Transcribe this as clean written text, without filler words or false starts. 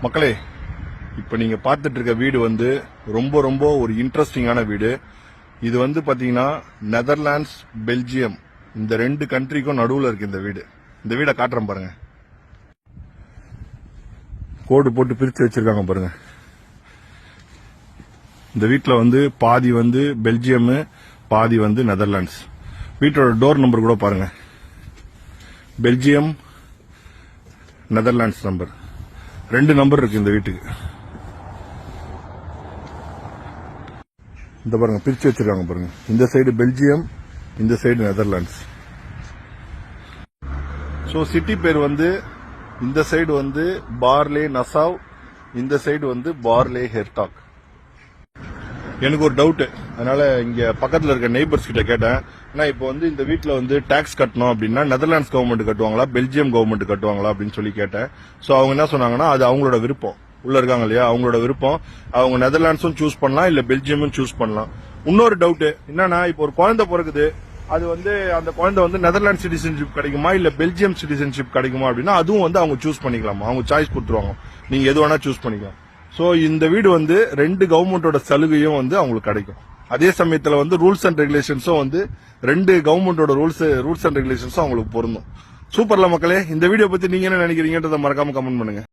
மக்களே, இப்ப நீங்க பார்த்துட்டு இருக்க வீடு வந்து ரொம்ப ரொம்ப ஒரு இன்ட்ரெஸ்டிங்கான வீடு. இது வந்து பாத்தீங்கன்னா நெதர்லாண்ட்ஸ், பெல்ஜியம் இந்த ரெண்டு கண்ட்ரிக்கும் நடுவுல இருக்கு இந்த வீடு. இந்த வீடை காட்டுறேன் பாருங்க. கோடு போட்டு பிரிச்சு வச்சிருக்காங்க பாருங்க. இந்த வீட்டுல வந்து பாதி வந்து பெல்ஜியம், பாதி வந்து நெதர்லாண்ட்ஸ். வீட்டோட டோர் நம்பர் கூட பாருங்க. பெல்ஜியம், நெதர்லாண்ட்ஸ் நம்பர், 2 நம்பர் இருக்கு இந்த வீட்டுக்கு. இந்த பாருங்க, பிரிச்சு வச்சிருக்காங்க பாருங்க. இந்த சைடு பெல்ஜியம், இந்த சைடு நெதர்லாண்ட்ஸ். சோ சிட்டி பேர் வந்து இந்த சைடு வந்து பார்லே நசாவ், இந்த சைடு வந்து பார்லே ஹெர்டாக். எனக்கு ஒரு டவுட், அதனால இங்க பக்கத்துல இருக்க நெய்பர்ஸ் கிட்ட கேட்டேன். ஆனா இப்போ வந்து இந்த வீட்டுல வந்து டாக்ஸ் கட்டணும் அப்படின்னா நெதர்லாண்ட்ஸ் கவர்மெண்ட் கட்டுவாங்களா, பெல்ஜியம் கவர்மெண்ட் கட்டுவாங்களா அப்படின்னு சொல்லி கேட்டேன். சோ அவங்க என்ன சொன்னாங்கன்னா, அது அவங்களோட விருப்பம். உள்ள இருக்காங்க இல்லையா, அவங்களோட விருப்பம். அவங்க நெதர்லாண்ட்ஸும் சூஸ் பண்ணலாம், இல்ல பெல்ஜியமும் சூஸ் பண்ணலாம். இன்னொரு டவுட் என்னன்னா, இப்போ ஒரு குழந்தை பிறகுது, அது வந்து அந்த குழந்தை வந்து நெதர்லாண்ட் சிட்டிசன்ஷிப் கிடைக்குமா இல்ல பெல்ஜியம் சிட்டிசன்ஷிப் கிடைக்குமா அப்படின்னா அதுவும் வந்து அவங்க சூஸ் பண்ணிக்கலாமா. அவங்க சாய்ஸ் கொடுத்துருவாங்க, நீங்க எது வேணா சூஸ் பண்ணிக்கலாம். சோ இந்த வீடு வந்து 2 கவர்மெண்டோட சலுகையும் வந்து அவங்களுக்கு கிடைக்கும். அதே சமயத்துல வந்து ரூல்ஸ் அண்ட் ரெகுலேஷன்ஸும் வந்து 2 கவர்மெண்டோட ரூல்ஸ் அண்ட் ரெகுலேஷன்ஸும் அவங்களுக்கு பொருந்தும். சூப்பர்ல மக்களே. இந்த வீடியோ பத்தி நீங்க என்ன நினைக்கிறீங்கன்றத மறக்காம கமெண்ட் பண்ணுங்க.